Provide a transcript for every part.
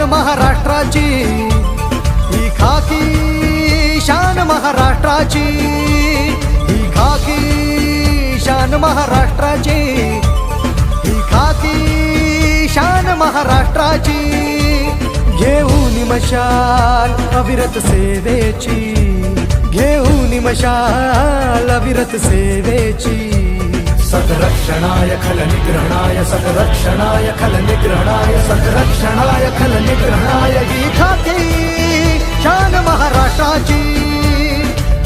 महाराष्ट्राची, ही खाकी शान महाराष्ट्राची, ही खाकी शान महाराष्ट्राची, ही खाकी शान महाराष्ट्राची. घेऊन मशाल अविरत सेवेची, घेऊन मशाल अविरत सेवेची. सतरक्षणाय खल निग्रहणाय, सतरक्षणाय खल निग्रहणाय, सतरक्षणाय खल निग्रहणाय. ही खाकी शान महाराष्ट्राची,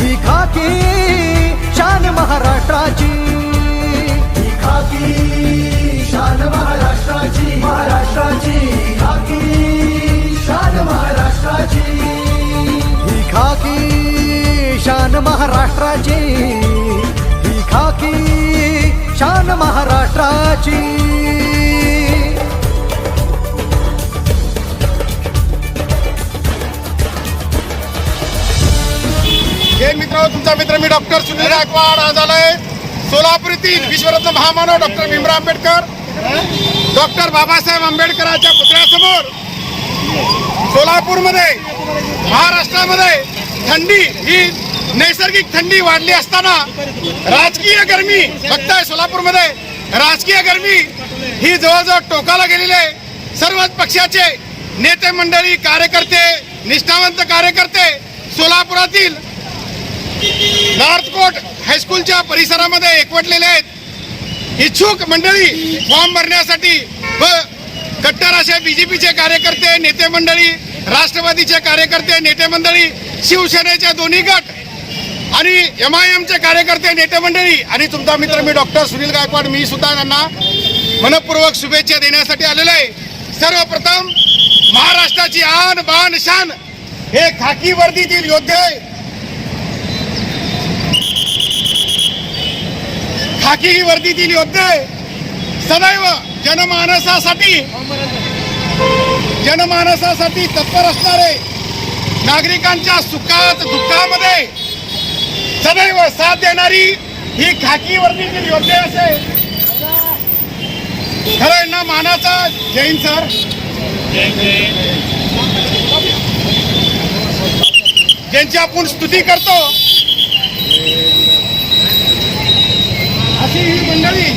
ही खाकी शान महाराष्ट्राची, ही खाकी शान महाराष्ट्राची, महाराष्ट्राची खाकी शान महाराष्ट्राची, ही खाकी शान महाराष्ट्राची, ही खाकी शान महाराष्ट्राची. जय मित्र, तुमचा मित्र मी डॉक्टर सुनील गायकवाड. आज आलोय सोलापूर येथील विश्वरत्न महामानव डॉक्टर भीमराव आंबेडकर, डॉक्टर बाबासाहेब आंबेडकरांच्या पुतळ्यासमोर. सोलापूरमध्ये महाराष्ट्रामध्ये थंडी ही नैसर्गिक थंडी वाढली असताना राजकीय गरमी बघताय. सोलापूरमध्ये राजकीय गरमी ही जवळजवळ टोकाला गेलेली आहे. सर्वच पक्षाचे नेते मंडळी, कार्यकर्ते, निष्ठावंत कार्यकर्ते सोलापुरातील नॉर्थ कोर्ट हायस्कूलच्या परिसरामध्ये एकवटलेले आहेत. इच्छुक मंडळी फॉर्म भरण्यासाठी व कट्टर असे बीजेपीचे कार्यकर्ते, नेते मंडळी, राष्ट्रवादीचे कार्यकर्ते, नेते मंडळी, शिवसेनेचे दोन्ही गट आणि MIMचे कार्यकर्ते, नेते मंडळी आणि तुमचा मित्र मी डॉक्टर सुनील गायकवाड, मी सुद्धा यांना मनपूर्वक शुभेच्छा देण्यासाठी आलेलो आहे. सर्वप्रथम महाराष्ट्राची आन बान शान हे खाकी वर्दीतील योद्धे, खाकी वर्दीतील योद्धे सदैव जनमानसासाठी तत्पर असणारे, नागरिकांच्या सुखात दुःखामध्ये सदैव साथ देणारी ही खाकी वर्दीतील योद्धे असे खरं यांना मानाचा. जैन सर, ज्यांची आपण स्तुती करतो अशी ही मंडळी.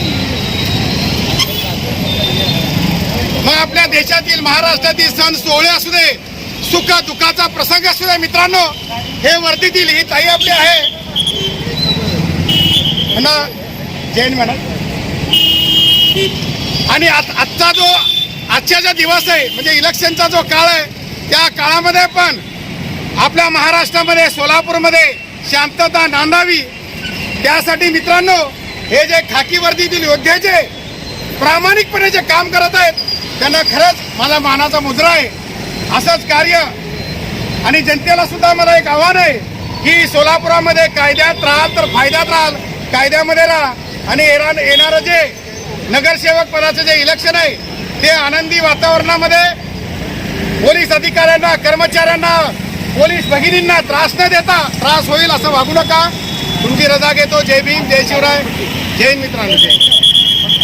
मग आपल्या देशातील, महाराष्ट्रातील सण सोहळे असू दे, सुख दुःखाचा प्रसंग असू दे मित्रांनो, हे वर्दीतील ही ताई आपली आहे ना, जैन मॅडम. आणि आजचा जो दिवस आहे म्हणजे इलेक्शनचा जो काळ आहे, त्या काळामध्ये पण आपल्या महाराष्ट्रामध्ये, सोलापूरमध्ये शांतता नांदावी त्यासाठी मित्रांनो हे जे खाकी वर्दीतील योद्धे जे प्रामाणिकपणे जे काम करत आहेत त्यांना खरंच मला मानाचा मुजरा आहे. असंच कार्य. आणि जनतेला सुद्धा मला एक आव्हान आहे की सोलापुरामध्ये कायद्यात राहाल तर फायद्यात राहाल, कायद्यामध्ये राहा. आणि येणारं जे नगरसेवक पदाचं जे इलेक्शन आहे ते आनंदी वातावरणामध्ये पोलीस अधिकाऱ्यांना, कर्मचाऱ्यांना, पोलीस भगिनींना त्रास न देता, त्रास होईल असं वागू नका. तुमची रजा घेतो. जय भीम, जय शिवराय, जय मित्रांनो, जय.